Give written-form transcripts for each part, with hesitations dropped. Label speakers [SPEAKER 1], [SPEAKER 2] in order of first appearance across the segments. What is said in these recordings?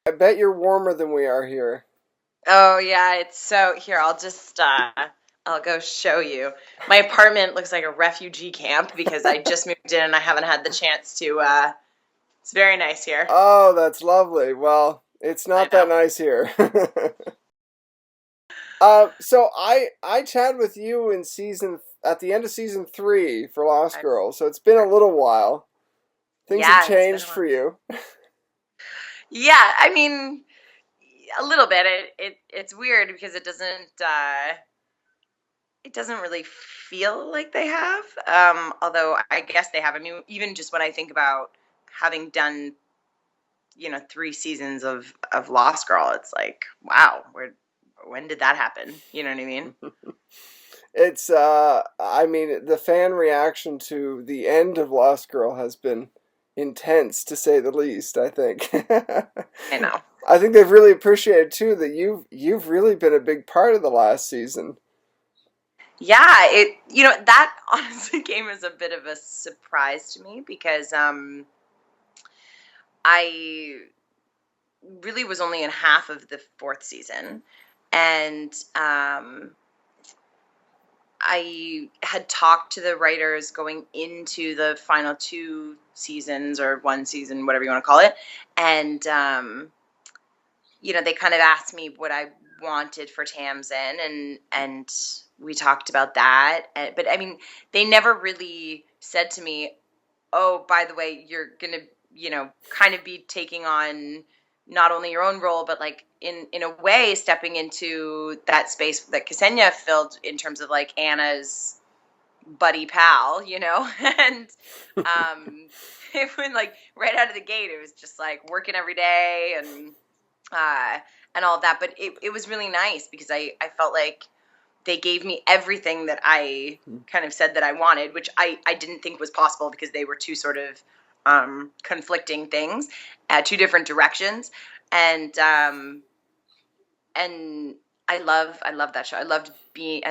[SPEAKER 1] I bet you're warmer than we are here.
[SPEAKER 2] Oh yeah, it's so here. I'll go show you. My apartment looks like a refugee camp because I just moved in and I haven't had the chance to. It's very nice here.
[SPEAKER 1] Oh, that's lovely. Well, it's
[SPEAKER 2] I
[SPEAKER 1] not that
[SPEAKER 2] know.
[SPEAKER 1] nice here. So I chatted with you in season at the end of season 3 for Lost
[SPEAKER 2] I,
[SPEAKER 1] Girls, so it's been a little while. Things have
[SPEAKER 2] yeah, it's been a
[SPEAKER 1] changed
[SPEAKER 2] while.
[SPEAKER 1] for you.
[SPEAKER 2] Yeah, I mean, a little bit. It's weird because it doesn't really feel like they have. Although I guess they have. I mean, even just when I think about having done 3 seasons of Lost Girl, it's like, wow, when did that happen? You know what I mean?
[SPEAKER 1] It's I mean the fan reaction to the end of Lost Girl has been intense to say the least, I think.
[SPEAKER 2] I know.
[SPEAKER 1] I think they've really appreciated too that you've really been a big part of the last season.
[SPEAKER 2] Yeah, it that honestly came as a bit of a surprise to me because I really was only in half of the fourth season, and I had talked to the writers going into the final 2 seasons or 1 season, whatever you want to call it, and they kind of asked me what I wanted for Tamsin, and we talked about that. But I mean, they never really said to me, "Oh, by the way, you're gonna, kind of be taking on not only your own role, but like in a way stepping into that space that Ksenia filled in terms of like Anna's buddy pal, and it went like right out of the gate. It was just like working every day uh, and all of that. But it was really nice because I felt like they gave me everything that I kind of said that I wanted, which I didn't think was possible because they were two sort of conflicting things, two different directions, and and I love that show. I love being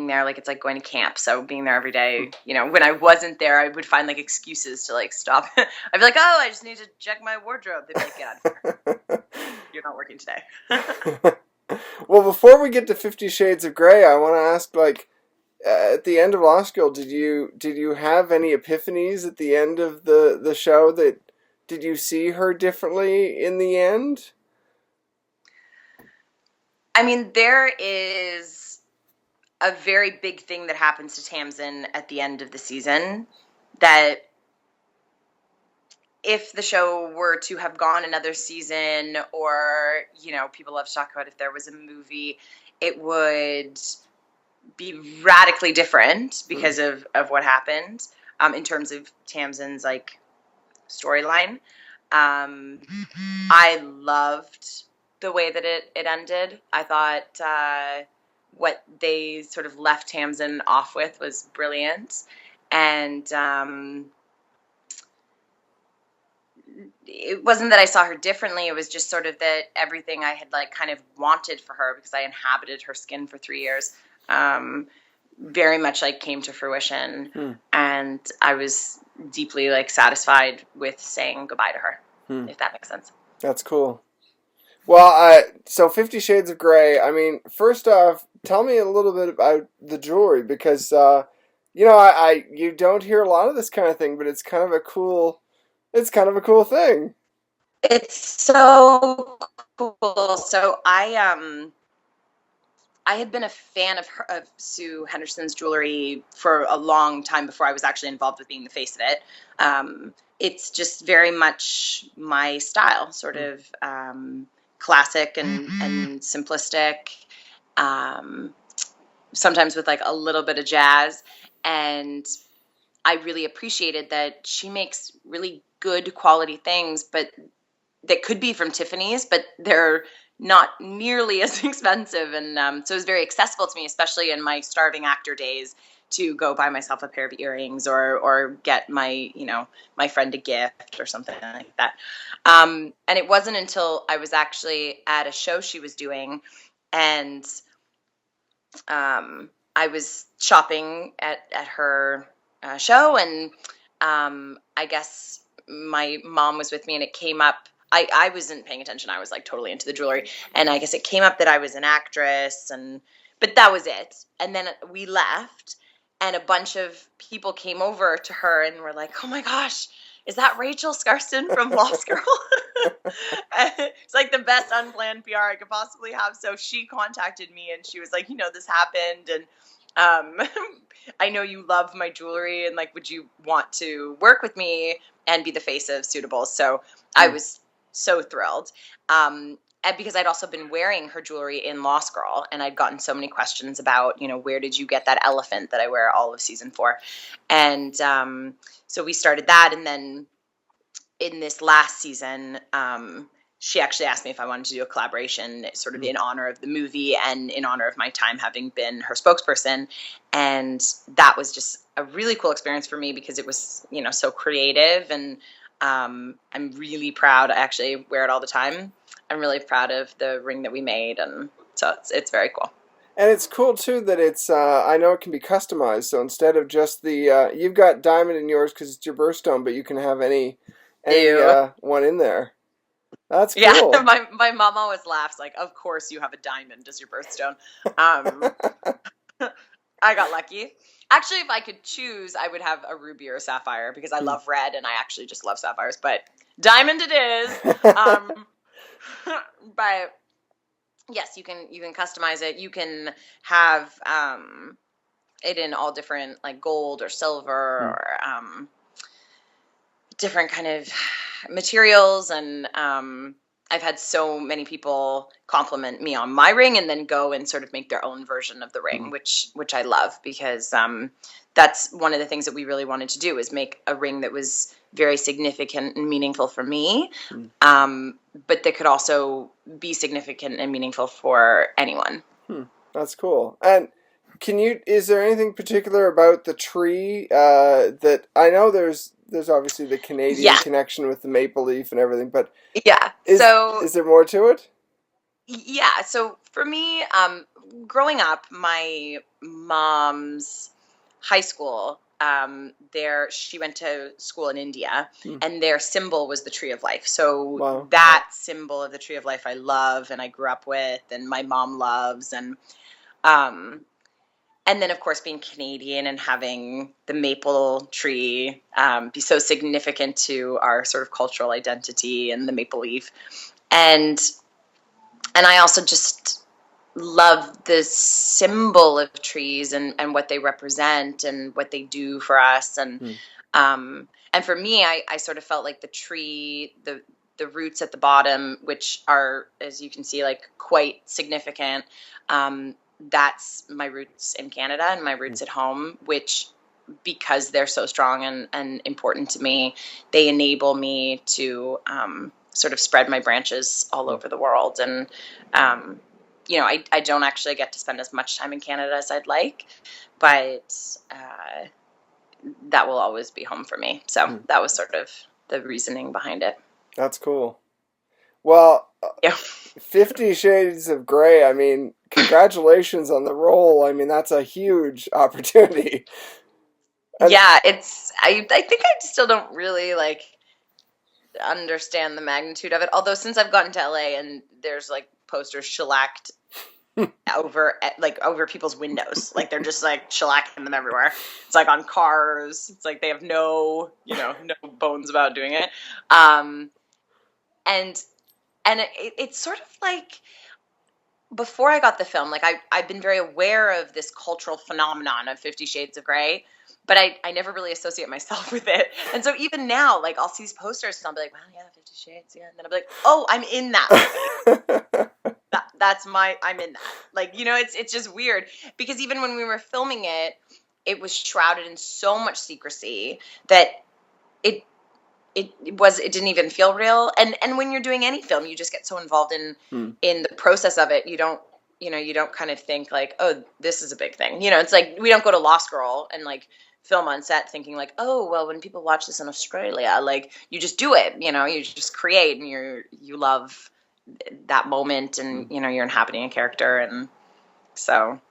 [SPEAKER 2] there. Like it's like going to camp. So being there every day, when I wasn't there, I would find like excuses to like stop. I'd be like, oh, I just need to check my wardrobe. They'd be like, get out of here. You're not working today.
[SPEAKER 1] Well, before we get to 50 Shades of Grey, I want to ask like at the end of Lost Girl, did you have any epiphanies at the end of the show that did you see her differently in the end?
[SPEAKER 2] I mean, there is a very big thing that happens to Tamsin at the end of the season that if the show were to have gone another season or, people love to talk about if there was a movie, it would be radically different
[SPEAKER 1] Hmm.
[SPEAKER 2] because of what happened in terms of Tamsin's like storyline. Um, I loved the way that it ended. I thought what they sort of left Tamsin off with was brilliant. And it wasn't that I saw her differently. It was just sort of that everything I had like kind of wanted for her because I inhabited her skin for 3 years, um, very much like came to fruition.
[SPEAKER 1] Hmm.
[SPEAKER 2] And I was deeply like satisfied with saying goodbye to her,
[SPEAKER 1] Hmm.
[SPEAKER 2] if that makes sense.
[SPEAKER 1] That's cool. Well, so 50 Shades of Grey, I mean, first off, tell me a little bit about the jewelry because, you don't hear a lot of this kind of thing, but it's kind of a cool thing.
[SPEAKER 2] It's so cool. So I had been a fan of Sue Henderson's jewelry for a long time before I was actually involved with being the face of it. It's just very much my style, sort
[SPEAKER 1] Hmm.
[SPEAKER 2] of classic and simplistic. Um, Sometimes with like a little bit of jazz, and I really appreciated that she makes really good quality things, but that could be from Tiffany's, but they're not nearly as expensive. And so it was very accessible to me, especially in my starving actor days, to go buy myself a pair of earrings or get my friend a gift or something like that. And it wasn't until I was actually at a show she was doing, and I was shopping at her show, and I guess my mom was with me, and it came up. I wasn't paying attention. I was like totally into the jewelry. And I guess it came up that I was an actress, but that was it. And then we left, and a bunch of people came over to her and were like, "Oh my gosh, is that Rachel Skarsten from Lost Girl?" It's like the best unplanned PR I could possibly have. So she contacted me and she was like, this happened, and I know you love my jewelry, and like, would you want to work with me and be the face of Suetables? So I was so thrilled. And because I'd also been wearing her jewelry in Lost Girl, and I'd gotten so many questions about, where did you get that elephant that I wear all of season 4? And so we started that, and then in this last season, she actually asked me if I wanted to do a collaboration sort of in honor of the movie and in honor of my time having been her spokesperson. And that was just a really cool experience for me because it was, so creative, and I'm really proud. I actually wear it all the time. I'm really proud of the ring that we made, and so it's very cool.
[SPEAKER 1] And it's cool too that it's I know it can be customized. So instead of just the you've got diamond in yours because it's your birthstone, but you can have any one in there. That's cool.
[SPEAKER 2] Yeah, my mom always laughs like, "Of course you have a diamond as your birthstone." I got lucky. Actually, if I could choose, I would have a ruby or a sapphire because I love red, and I actually just love sapphires. But diamond it is. But yes, you can customize it. You can have it in all different, like gold or silver or different kind of materials. And I've had so many people compliment me on my ring and then go and sort of make their own version of the ring, which I love because that's one of the things that we really wanted to do, is make a ring that was very significant and meaningful for me, but that could also be significant and meaningful for anyone.
[SPEAKER 1] That's cool. And is there anything particular about the tree that I know there's obviously the Canadian connection with the maple leaf and everything, but is there more to it?
[SPEAKER 2] Yeah. So for me, growing up, my mom's high school, she went to school in India, and their symbol was the tree of life. So that symbol of the tree of life I love, and I grew up with, and my mom loves, and then, of course, being Canadian and having the maple tree be so significant to our sort of cultural identity, and the maple leaf. And I also just love the symbol of trees and what they represent and what they do for us. And for me, I sort of felt like the tree, the roots at the bottom, which are, as you can see, like quite significant, that's my roots in Canada and my roots at home, which, because they're so strong and important to me, they enable me to sort of spread my branches all over the world. And, I don't actually get to spend as much time in Canada as I'd like, but that will always be home for me. So that was sort of the reasoning behind it.
[SPEAKER 1] That's cool. Well, 50 Shades of Grey, I mean, congratulations on the role. I mean, that's a huge opportunity.
[SPEAKER 2] Yeah, I think I still don't really, understand the magnitude of it. Although since I've gotten to LA and there's, posters shellacked over people's windows. They're just, shellacking them everywhere. It's, on cars. It's they have no bones about doing it. And it's sort of before I got the film, I've been very aware of this cultural phenomenon of 50 Shades of Grey, but I never really associate myself with it. And so even now, I'll see these posters and I'll be like, wow, yeah, 50 Shades, yeah. And then I'll be like, oh, I'm in that movie. I'm in that. It's just weird because even when we were filming it, it was shrouded in so much secrecy that it didn't even feel real. And when you're doing any film, you just get so involved in the process of it. You don't kind of think oh, this is a big thing. It's we don't go to Lost Girl and film on set thinking oh, well, when people watch this in Australia, you just do it, you just create and you love that moment and, you're inhabiting a character. And so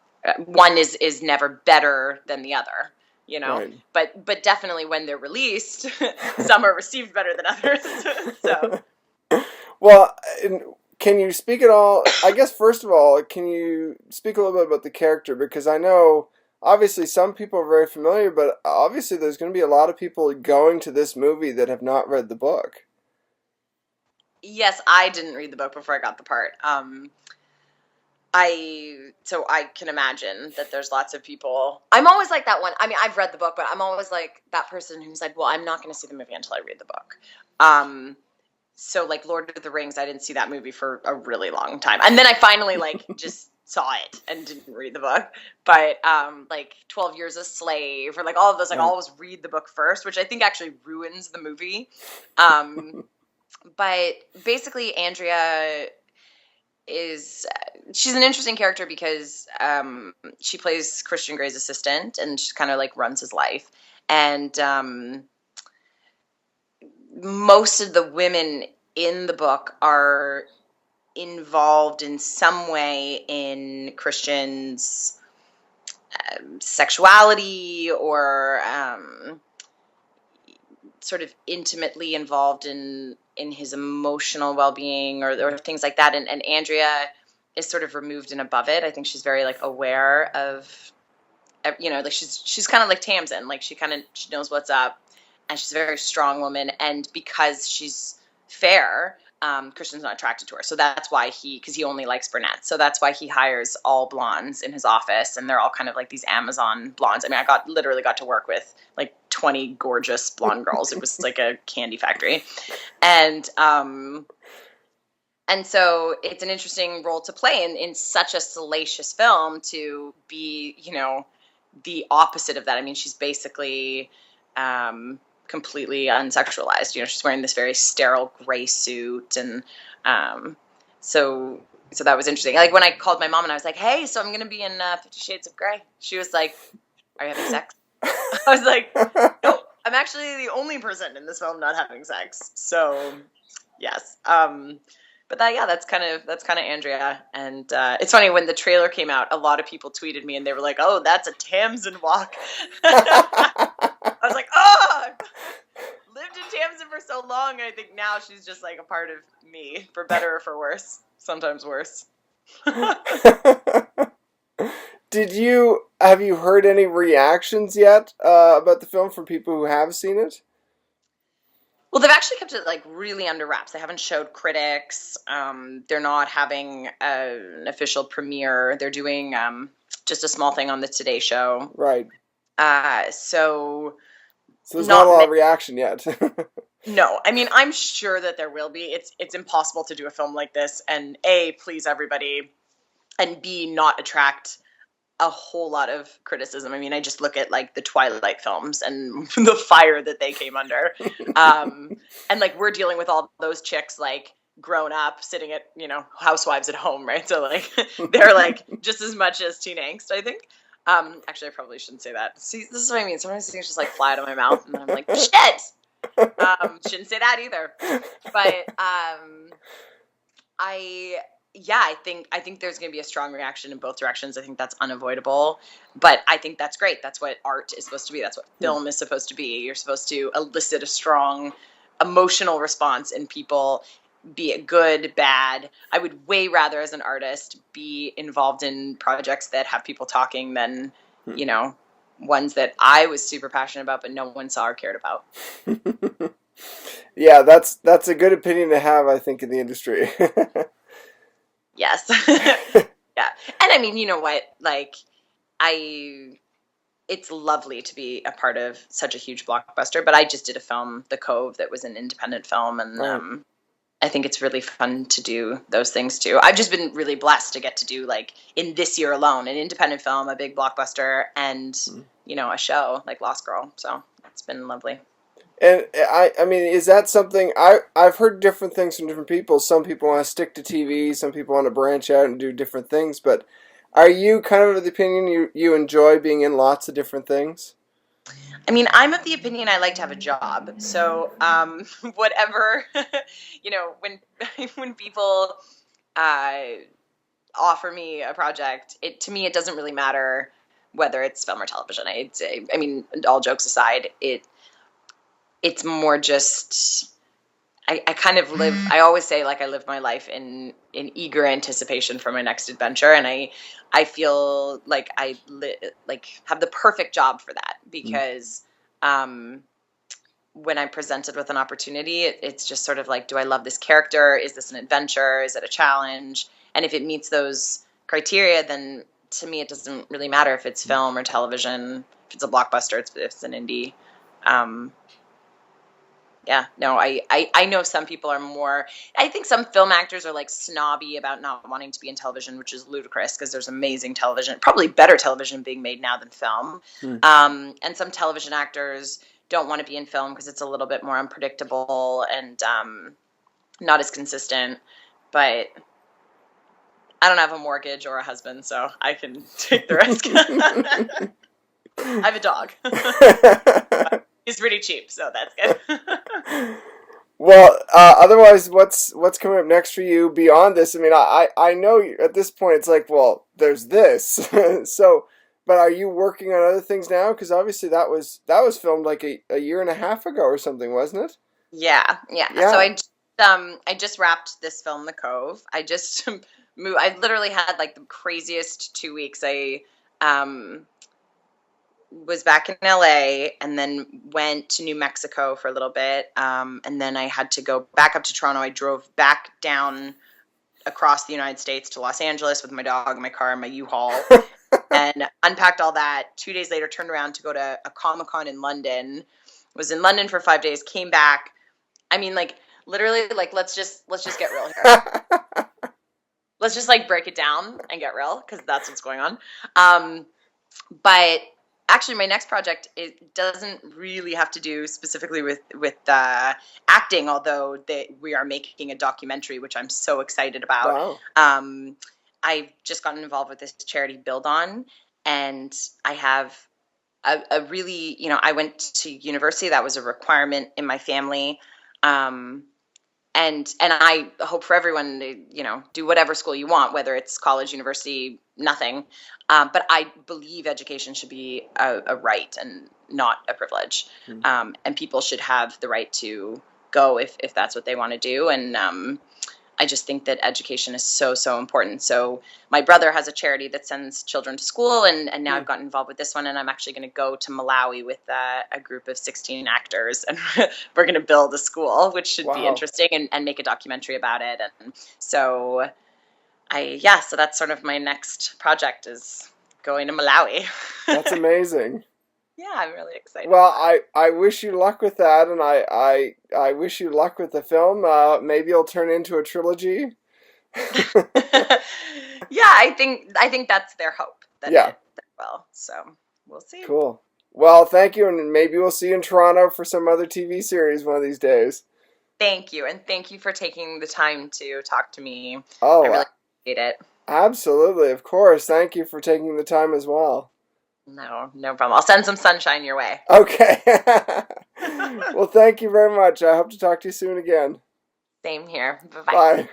[SPEAKER 2] one is never better than the other.
[SPEAKER 1] Right.
[SPEAKER 2] But definitely when they're released, some are received better than others. So
[SPEAKER 1] Well, can you speak at all? I guess first of all, can you speak a little bit about the character? Because I know obviously some people are very familiar, but obviously there's going to be a lot of people going to this movie that have not read the book.
[SPEAKER 2] Yes, I didn't read the book before I got the part. So I can imagine that there's lots of people. I'm always like that one. I mean, I've read the book, but I'm always like that person who's like, well, I'm not going to see the movie until I read the book. So like Lord of the Rings, I didn't see that movie for a really long time, and then I finally like just saw it and didn't read the book. But like 12 Years a Slave or like all of those, like I
[SPEAKER 1] Right.
[SPEAKER 2] always read the book first, which I think actually ruins the movie. Um, but basically, Andrea is she's an interesting character because she plays Christian Grey's assistant and she kind of like runs his life. And most of the women in the book are involved in some way in Christian's sexuality or sort of intimately involved in his emotional well-being or things like that. And Andrea is sort of removed and above it. I think she's very like aware of, like she's kind of like Tamsin, like she knows what's up, and she's a very strong woman. And because she's fair, Christian's not attracted to her. So that's why because he only likes brunettes. So that's why he hires all blondes in his office, and they're all kind of like these Amazon blondes. I mean, literally got to work with like 20 gorgeous blonde girls. It was like a candy factory. And so it's an interesting role to play in such a salacious film to be, the opposite of that. I mean, she's basically completely unsexualized. She's wearing this very sterile gray suit, and so that was interesting. Like when I called my mom and I was like, "Hey, so I'm going to be in 50 Shades of Grey." She was like, "Are you having sex?" I was like, "No, I'm actually the only person in this film not having sex." So, yes. But that's kind of Andrea. And it's funny, when the trailer came out, a lot of people tweeted me and they were like, "Oh, that's a Tamsin walk." I was like, "Oh, I've lived in Tamsin for so long. I think now she's just like a part of me, for better or for worse. Sometimes worse."
[SPEAKER 1] Have you heard any reactions yet about the film from people who have seen it?
[SPEAKER 2] Well, they've actually kept it like really under wraps. They haven't showed critics. They're not having an official premiere. They're doing just a small thing on the Today Show.
[SPEAKER 1] Right.
[SPEAKER 2] So
[SPEAKER 1] there's not a lot of reaction yet.
[SPEAKER 2] No, I mean, I'm sure that there will be. It's impossible to do a film like this and A, please everybody, and B, not attract a whole lot of criticism. I mean, I just look at like the Twilight films and the fire that they came under. And like we're dealing with all those chicks like grown up sitting at, housewives at home, right? So like they're like just as much as teen angst, I think. Actually, I probably shouldn't say that. See, this is what I mean. Sometimes things just like fly out of my mouth and I'm like, shit! Shouldn't say that either. But I think there's going to be a strong reaction in both directions. I think that's unavoidable, but I think that's great. That's what art is supposed to be. That's what film is supposed to be. You're supposed to elicit a strong emotional response in people, be it good, bad. I would way rather, as an artist, be involved in projects that have people talking than, ones that I was super passionate about, but no one saw or cared about.
[SPEAKER 1] Yeah, that's a good opinion to have, I think, in the industry.
[SPEAKER 2] Yes. Yeah. And I mean, you know what? Like, it's lovely to be a part of such a huge blockbuster, but I just did a film, The Cove, that was an independent film, and
[SPEAKER 1] Right.
[SPEAKER 2] I think it's really fun to do those things too. I've just been really blessed to get to do, like, in this year alone, an independent film, a big blockbuster, and, a show like Lost Girl. So it's been lovely.
[SPEAKER 1] And I mean, is that something I've heard different things from different people. Some people want to stick to TV, some people want to branch out and do different things. But are you kind of the opinion you enjoy being in lots of different things?
[SPEAKER 2] I mean, I'm of the opinion I like to have a job. So whatever, when when people offer me a project, to me it doesn't really matter whether it's film or television. I mean, all jokes aside, it's more just I kind of live, I always say like I live my life in eager anticipation for my next adventure. And I feel like like have the perfect job for that because, when I'm presented with an opportunity, it's just sort of like, do I love this character? Is this an adventure? Is it a challenge? And if it meets those criteria, then to me, it doesn't really matter if it's film or television, if it's a blockbuster, if it's an indie. Yeah, no, I know some people are more, I think some film actors are like snobby about not wanting to be in television, which is ludicrous because there's amazing television, probably better television being made now than film. And some television actors don't want to be in film because it's a little bit more unpredictable and not as consistent. But I don't have a mortgage or a husband, so I can take the risk. I have a dog. He's pretty cheap, so that's good.
[SPEAKER 1] Well, otherwise, what's coming up next for you beyond this? I mean, I know at this point it's like, well, there's this. So, but are you working on other things now? Because obviously that was filmed like a year and a half ago or something, wasn't it?
[SPEAKER 2] Yeah.
[SPEAKER 1] Yeah.
[SPEAKER 2] So I just wrapped this film, The Cove. I just moved. I literally had like the craziest 2 weeks. I was back in LA and then went to New Mexico for a little bit. And then I had to go back up to Toronto. I drove back down across the United States to Los Angeles with my dog, my car, and my U-Haul, and unpacked all that. 2 days later, turned around to go to a Comic-Con in London. Was in London for 5 days. Came back. I mean, like literally, like let's just get real here. Let's just like break it down and get real because that's what's going on. But actually, my next project, it doesn't really have to do specifically with acting, although we are making a documentary, which I'm so excited about.
[SPEAKER 1] Wow.
[SPEAKER 2] I've just gotten involved with this charity, Build On, and I have a really, I went to university. That was a requirement in my family. And I hope for everyone to, do whatever school you want, whether it's college, university, nothing. But I believe education should be a right and not a privilege. And people should have the right to go if that's what they want to do. And I just think that education is so, so important. So my brother has a charity that sends children to school, and now I've gotten involved with this one, and I'm actually going to go to Malawi with a group of 16 actors, and we're going to build a school, which should be interesting, and make a documentary about it. And so so that's sort of my next project, is going to Malawi.
[SPEAKER 1] That's amazing.
[SPEAKER 2] Yeah, I'm really excited.
[SPEAKER 1] Well, I wish you luck with that, and I wish you luck with the film. Maybe it'll turn into a trilogy.
[SPEAKER 2] Yeah, I think that's their hope. That well, so we'll see.
[SPEAKER 1] Cool. Well, thank you, and maybe we'll see you in Toronto for some other TV series one of these days.
[SPEAKER 2] Thank you, and thank you for taking the time to talk to me.
[SPEAKER 1] Oh,
[SPEAKER 2] I really appreciate it.
[SPEAKER 1] Absolutely, of course. Thank you for taking the time as well.
[SPEAKER 2] No problem. I'll send some sunshine your way.
[SPEAKER 1] Okay. Well, thank you very much. I hope to talk to you soon again.
[SPEAKER 2] Same here. Bye-bye.
[SPEAKER 1] Bye.